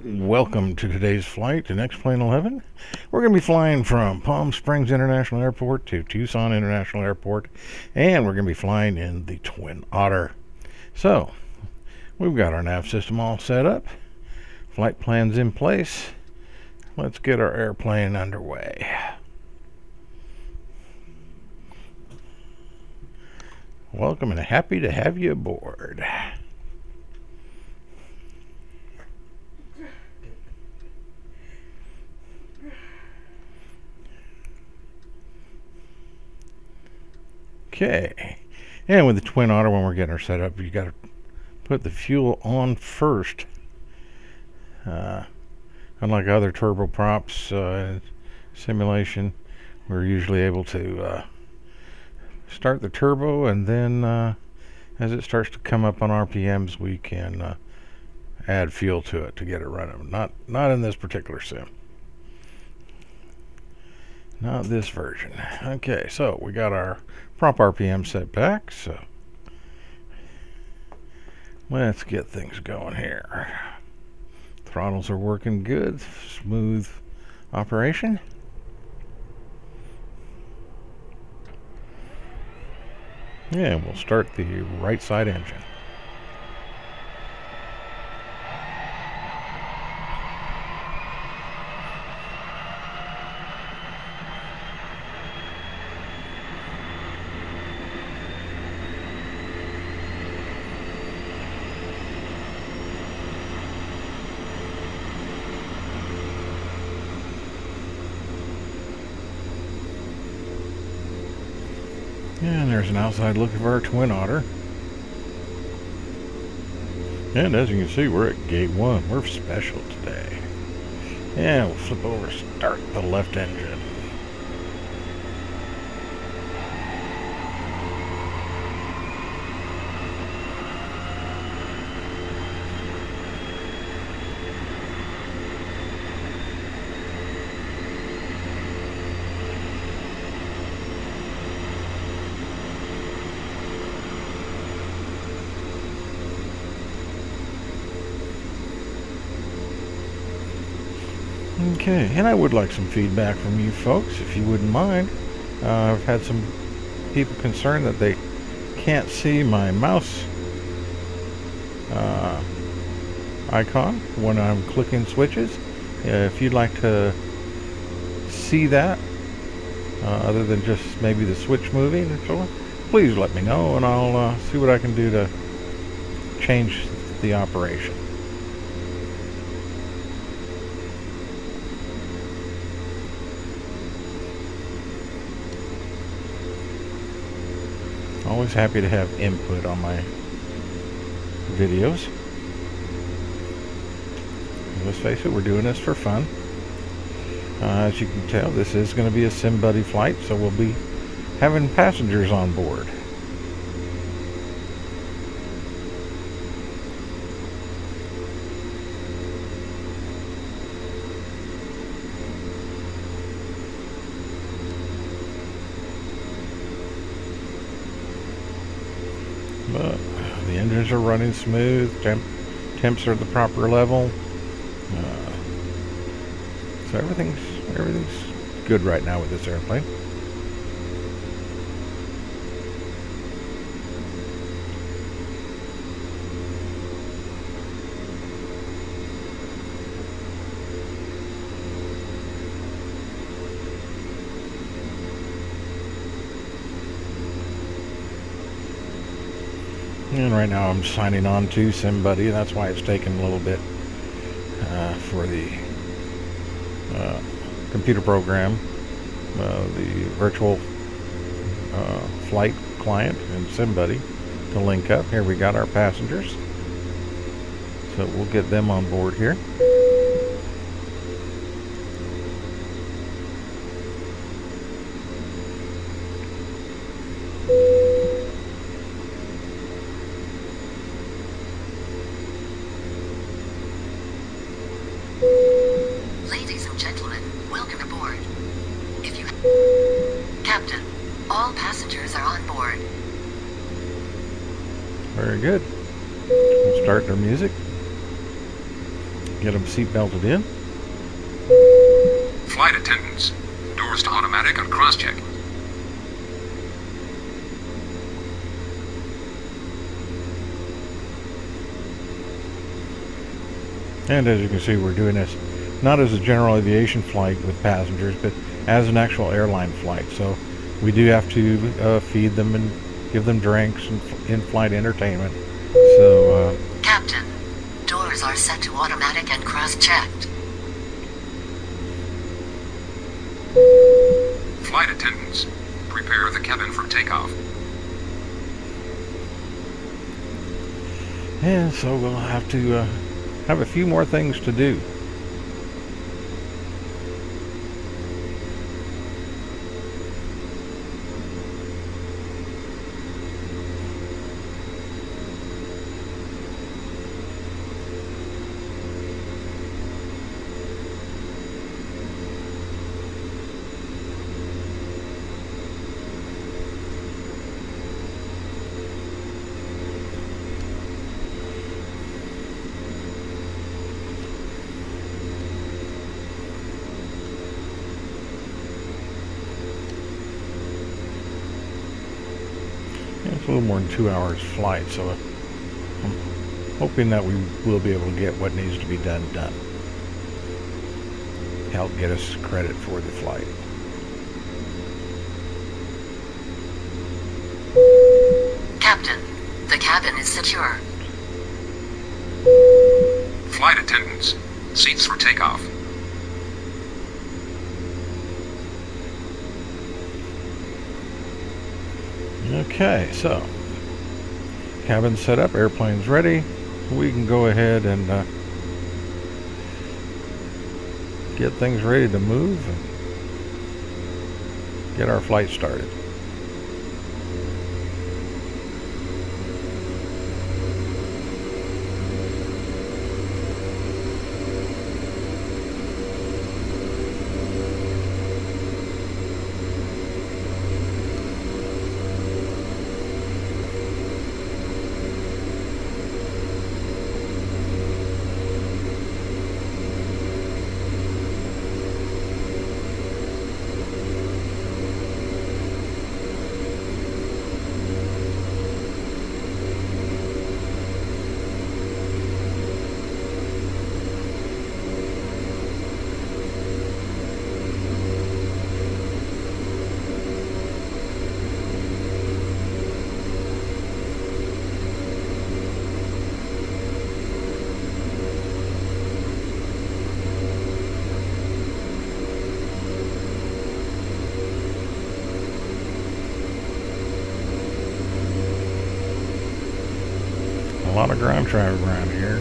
Welcome to today's flight to Next Plane 11. We're going to be flying from Palm Springs International Airport to Tucson International Airport, and we're going to be flying in the Twin Otter. So, we've got our nav system all set up, flight plans in place. Let's get our airplane underway. Welcome and happy to have you aboard. Okay, and with the Twin Otter, when we're getting her set up, you got to put the fuel on first. Unlike other turboprops in simulation, we're usually able to start the turbo, and then as it starts to come up on RPMs, we can add fuel to it to get it running. Not in this particular sim. Not this version. Okay, so we got our prop RPM set back, so let's get things going here. Throttles are working good, smooth operation. Yeah, we'll start the right side engine. And there's an outside look of our Twin Otter. And as you can see, we're at gate 1. We're special today. And we'll flip over, start the left engine. Okay, and I would like some feedback from you folks, if you wouldn't mind. I've had some people concerned that they can't see my mouse icon when I'm clicking switches. If you'd like to see that, other than just maybe the switch moving or so, please let me know, and I'll see what I can do to change the operation. Always happy to have input on my videos. Let's face it, we're doing this for fun. As you can tell, this is going to be a sim buddy flight, so we'll be having passengers on board. But the engines are running smooth, temps are at the proper level, so everything's good right now with this airplane. And right now I'm signing on to SimBuddy. That's why it's taken a little bit for the computer program, the virtual flight client and SimBuddy to link up. Here we got our passengers. So we'll get them on board here. All passengers are on board. Very good. We'll start our music. Get them seat belted in. Flight attendants, doors to automatic and cross-check. And as you can see, we're doing this not as a general aviation flight with passengers, but as an actual airline flight. So we do have to feed them and give them drinks and in-flight entertainment. So, Captain, doors are set to automatic and cross-checked. Flight attendants, prepare the cabin for takeoff. and so we'll have to have a few more things to do. It's a little more than 2 hours flight, so I'm hoping that we will be able to get what needs to be done. Help get us credit for the flight. Captain, the cabin is secure. Flight attendants, seats for takeoff. Okay, so cabin set up, airplane's ready. We can go ahead and get things ready to move and get our flight started. A lot of ground traffic around here.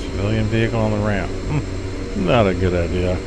Civilian vehicle on the ramp. Not a good idea.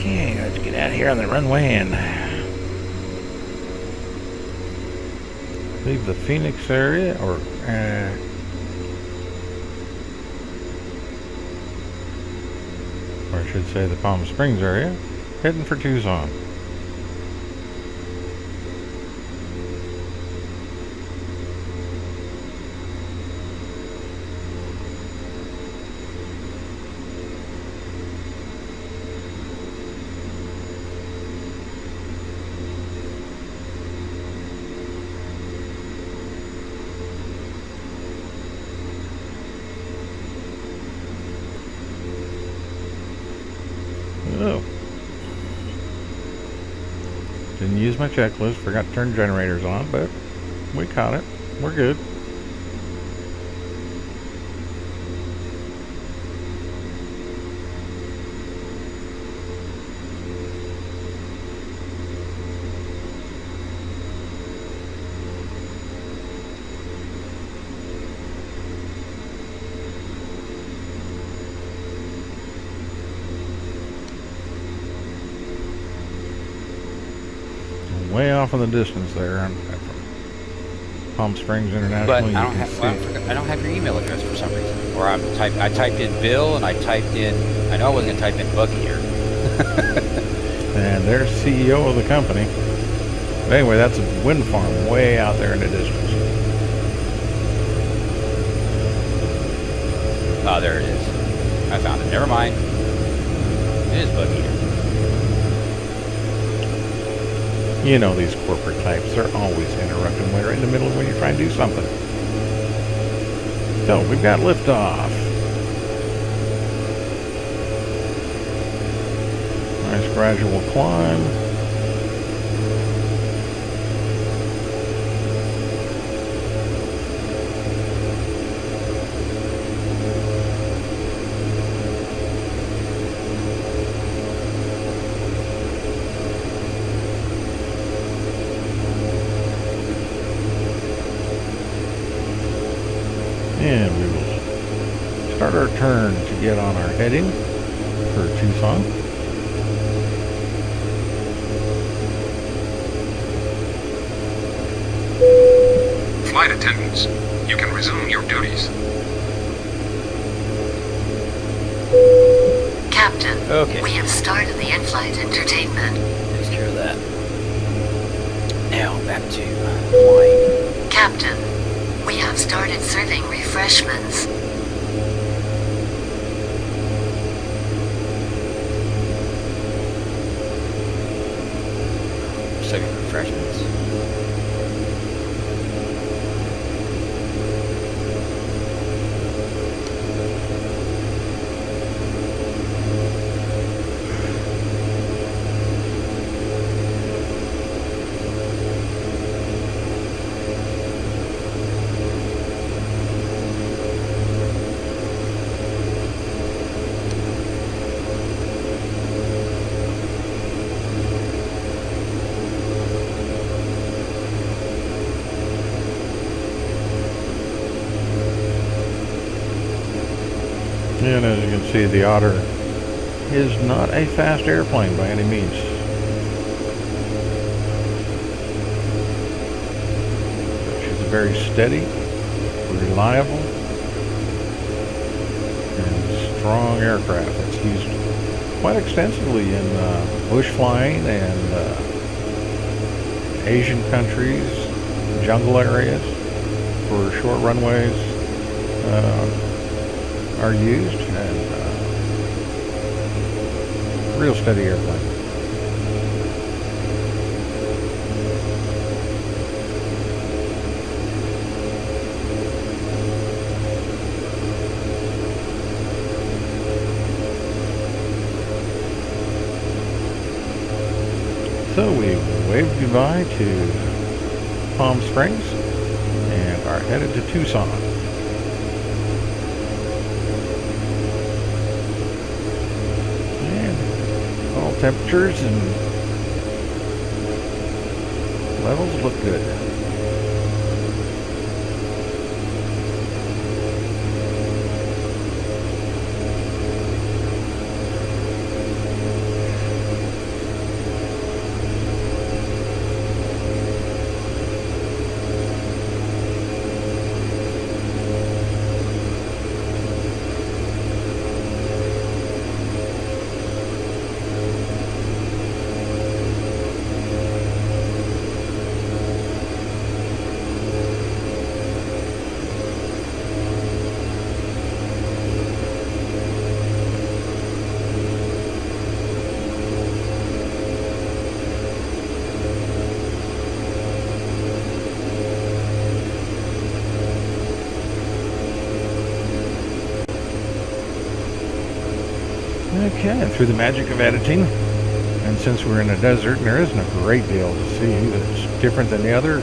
Okay, let's get out here on the runway and leave the Phoenix area, or I should say the Palm Springs area, heading for Tucson. Didn't use my checklist. Forgot to turn generators on, but we caught it. We're good. Way off in the distance there. I'm from Palm Springs International. But you I don't can have. see. Well, I don't have your email address for some reason. Or I typed in Bill and I typed in. I know I wasn't gonna type in Bucky here. And there's CEO of the company. But anyway, that's a wind farm way out there in the distance. Oh, there it is. I found it. Never mind. It is Bucky here. You know these corporate types, they're always interrupting when you're in the middle of when you're trying to do something. So, we've got liftoff. Nice gradual climb. And we will start our turn to get on our heading for Tucson. Flight attendants, you can resume your duties. Captain, Okay. we have started the in-flight entertainment. Takes care of that. Now back to flying. Captain, we have started serving refreshments. Serving refreshments. And as you can see, the Otter is not a fast airplane by any means. She's a very steady, reliable, and strong aircraft. It's used quite extensively in bush flying and Asian countries, jungle areas, for short runways. Are used, and real steady airplane. So we waved goodbye to Palm Springs and are headed to Tucson. Temperatures and levels look good. Okay, and through the magic of editing And since we're in a desert and there isn't a great deal to see that's different than the other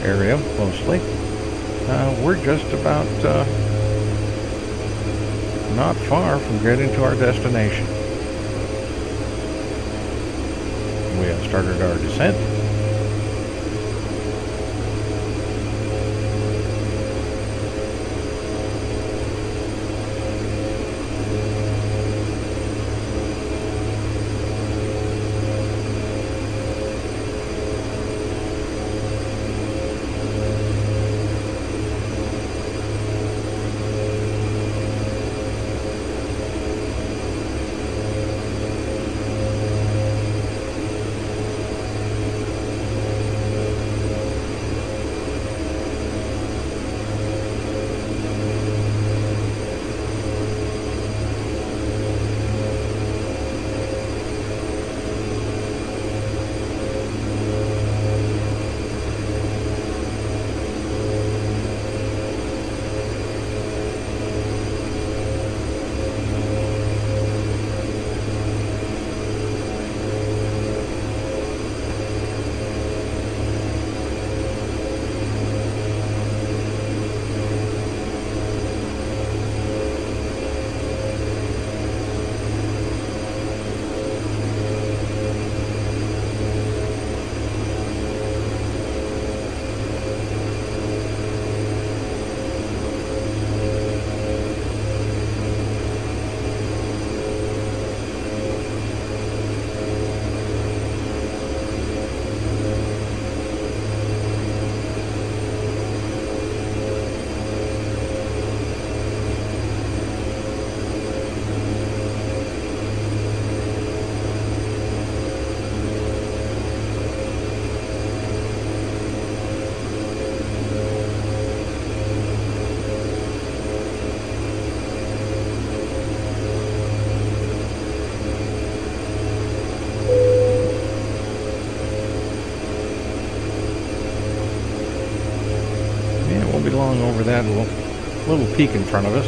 area, mostly, we're just about not far from getting to our destination. We have started our descent. Long over that little peak in front of us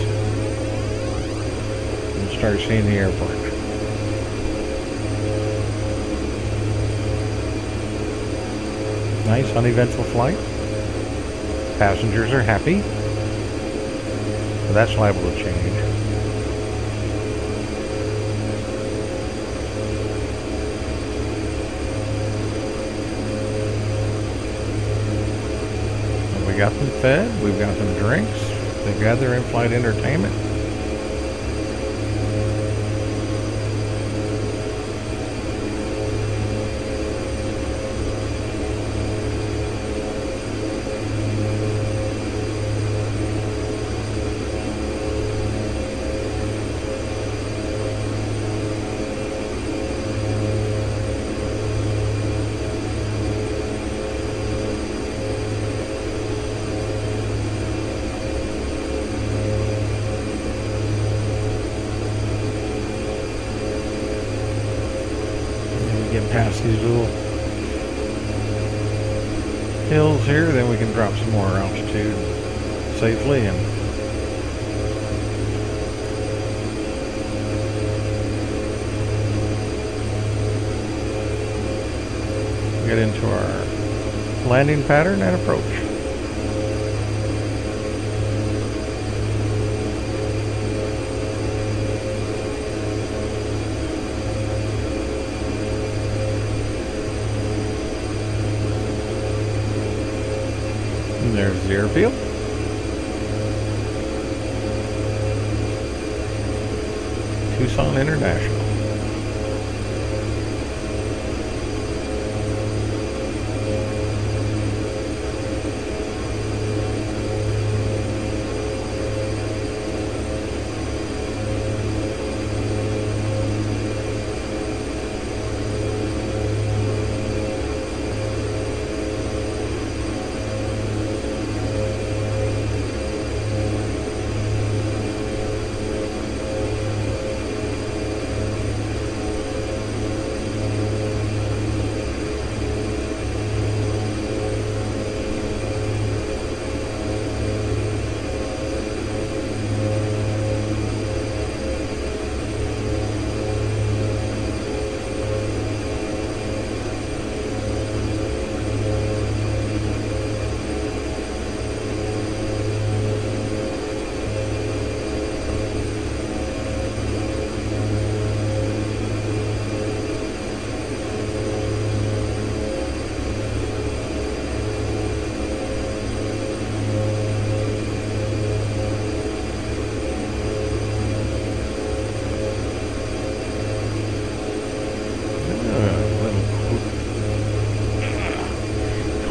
and start seeing the airport. Nice uneventful flight. Passengers are happy, but that's liable to change. We got them fed, we've got them drinks, they've got their in-flight entertainment. Get past these little hills here, then we can drop some more altitude safely and get into our landing pattern and approach. There's the airfield. Tucson International.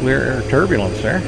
clear turbulence there.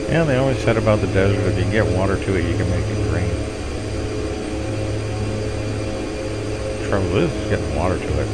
Yeah, they always said about the desert, if you can get water to it, you can make it green. Trouble is getting water to it.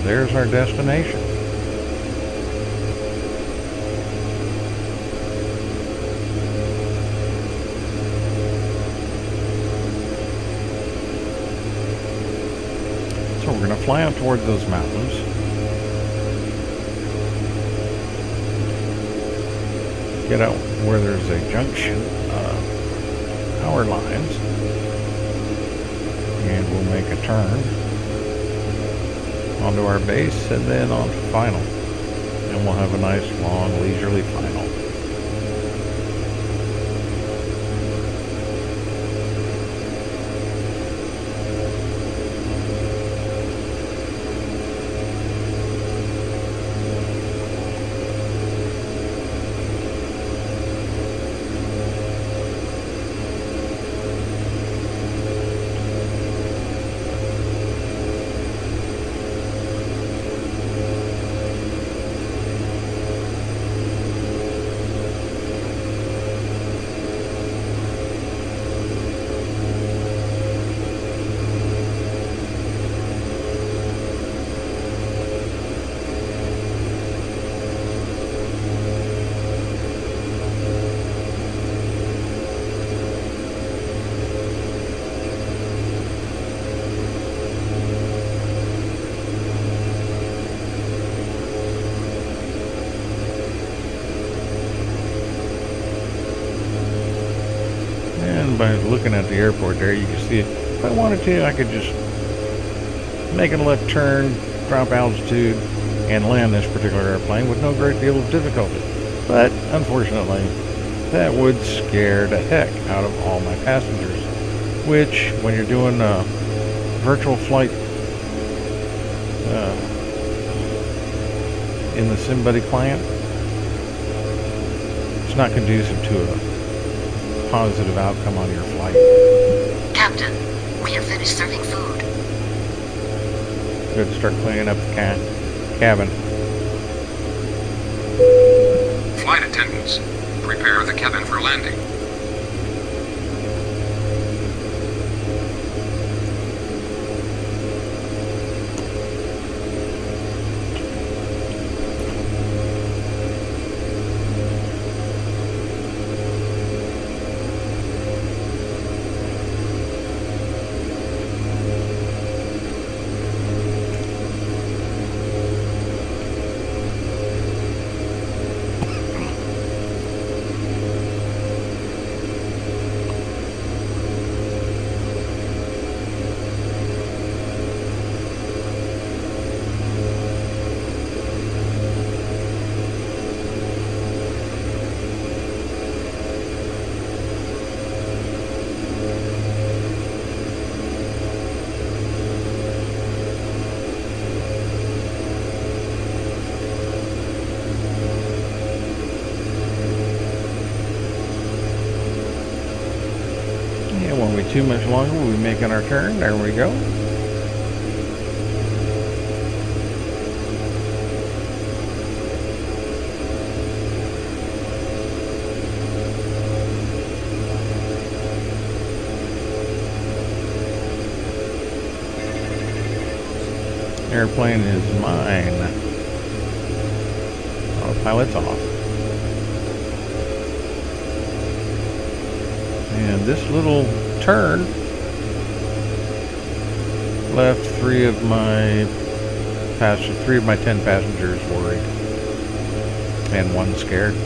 There's our destination. So we're going to fly up towards those mountains. Get out where there's a junction of power lines. And we'll make a turn onto our base and then on final, and we'll have a nice long leisurely final. By looking at the airport there, you can see it. If I wanted to, I could just make a left turn, drop altitude, and land this particular airplane with no great deal of difficulty. But unfortunately, that would scare the heck out of all my passengers, which when you're doing a virtual flight in the SimBuddy client, it's not conducive to a positive outcome on your flight. Captain, we have finished serving food. Good, start cleaning up the cabin. Flight attendants, prepare the cabin for landing. be too much longer. We'll be making our turn. There we go. Airplane is mine. Autopilot's off. And this little turn left three of my 10 passengers worried and one scared.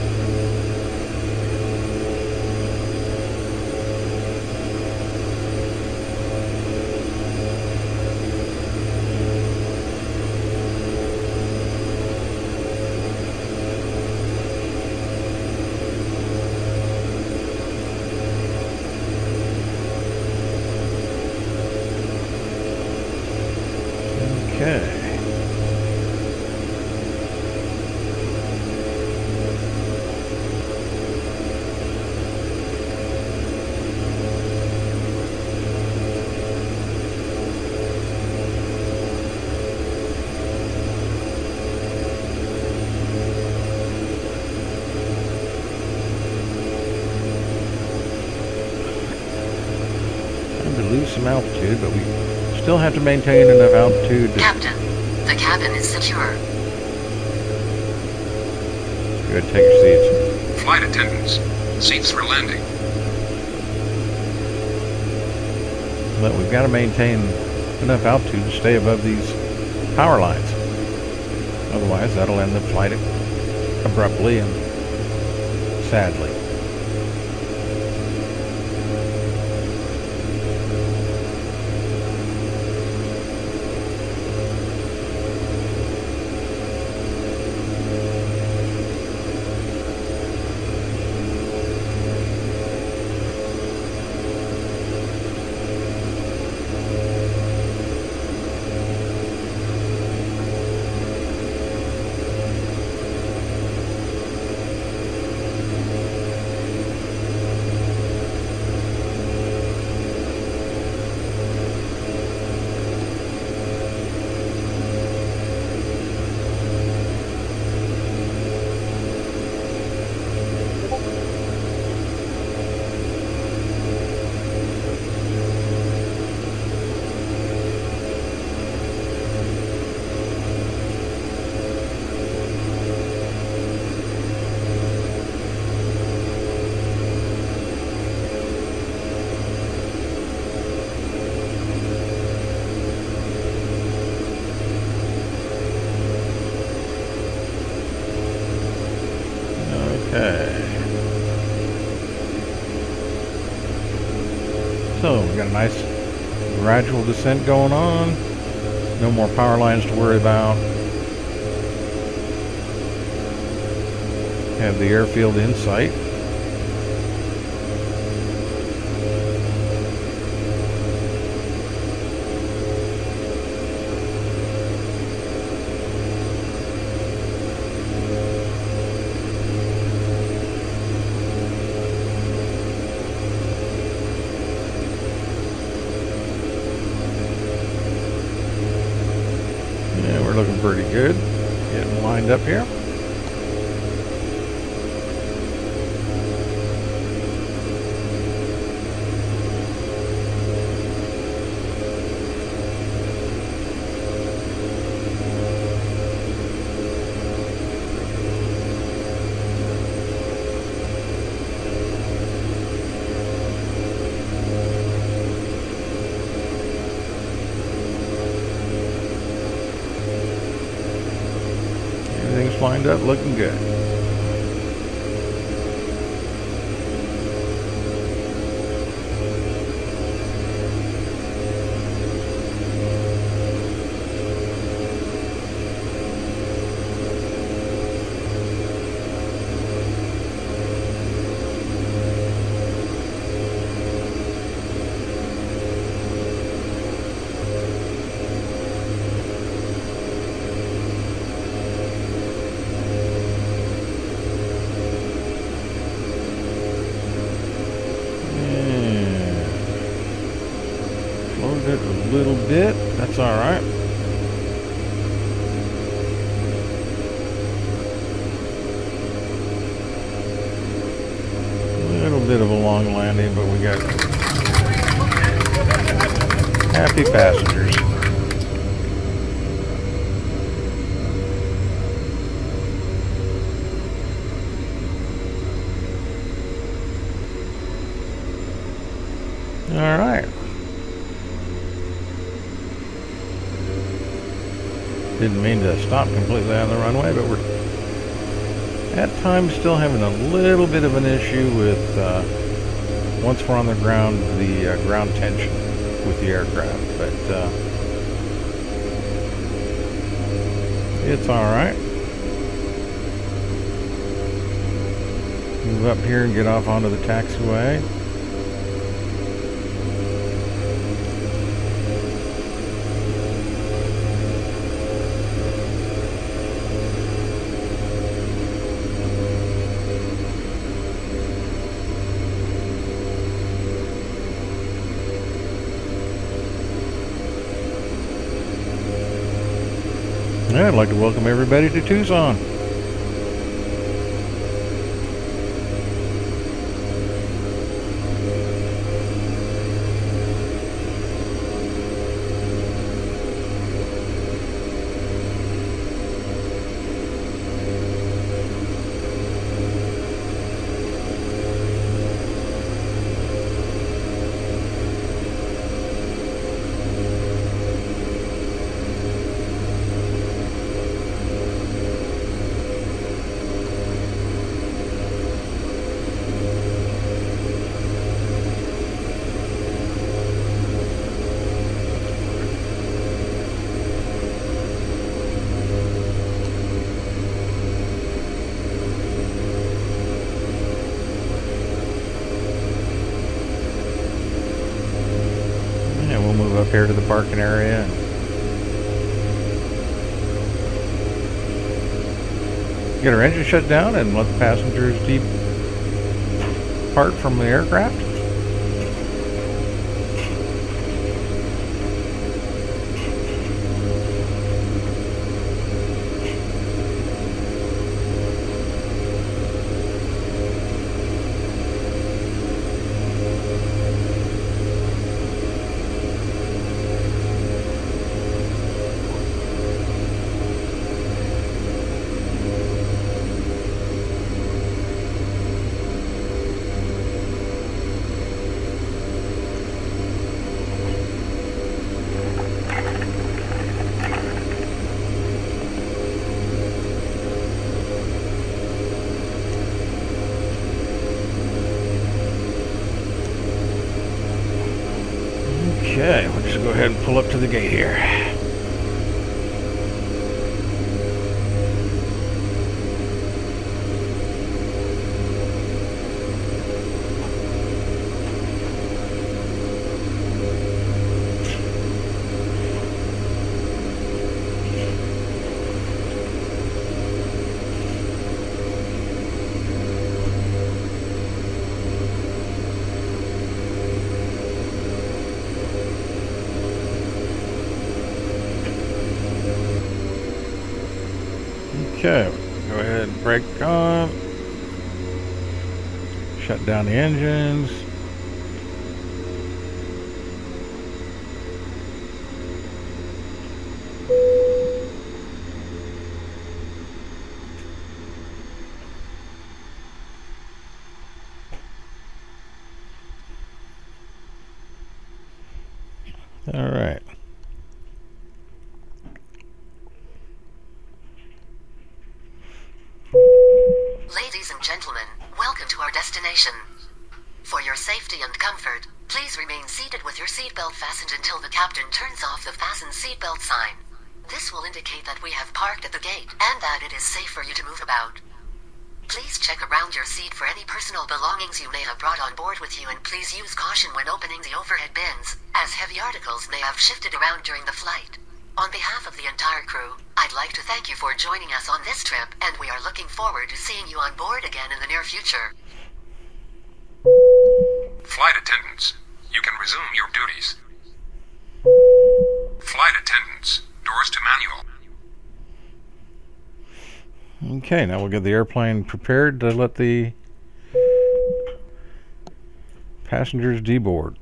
Okay. Time to lose some altitude, but we still have to maintain enough altitude to... Captain, the cabin is secure. Good, take your seats. Flight attendants, seats for landing. But we've got to maintain enough altitude to stay above these power lines. Otherwise, that'll end the flight abruptly and sadly. Okay. So we got a nice gradual descent going on. No more power lines to worry about. Have the airfield in sight. Looking pretty good. Getting lined up here. Everything's lined up, looking good. little bit. That's all right. A little bit of a long landing, but we got happy passengers. All right. Didn't mean to stop completely on the runway, but we're at times still having a little bit of an issue with, once we're on the ground, the ground tension with the aircraft. But it's all right. Move up here and get off onto the taxiway. Yeah, I'd like to welcome everybody to Tucson. We'll move up here to the parking area. Get our engine shut down and let the passengers depart from the aircraft. Okay, we'll just go ahead and pull up to the gate here. Okay, go ahead and brake on. Shut down the engines. All right. Ladies and gentlemen, welcome to our destination. For your safety and comfort, please remain seated with your seatbelt fastened until the captain turns off the fasten seatbelt sign. This will indicate that we have parked at the gate and that it is safe for you to move about. Please check around your seat for any personal belongings you may have brought on board with you, and please use caution when opening the overhead bins, as heavy articles may have shifted around during the flight. On behalf of the entire crew, I'd like to thank you for joining us on this trip, and we are looking forward to seeing you on board again in the near future. Flight attendants, you can resume your duties. Flight attendants, doors to manual. Okay, now we'll get the airplane prepared to let the passengers deboard.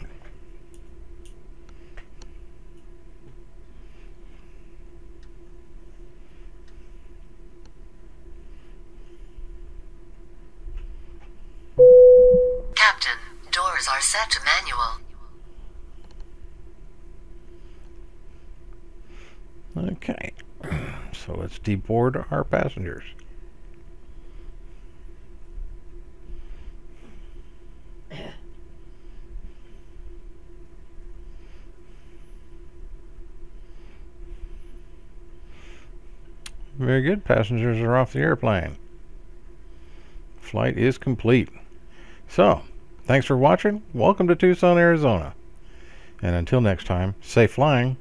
Captain, doors are set to manual. Okay, so let's deboard our passengers. Very good, passengers are off the airplane. Flight is complete. So, thanks for watching. Welcome to Tucson, Arizona. And until next time, safe flying.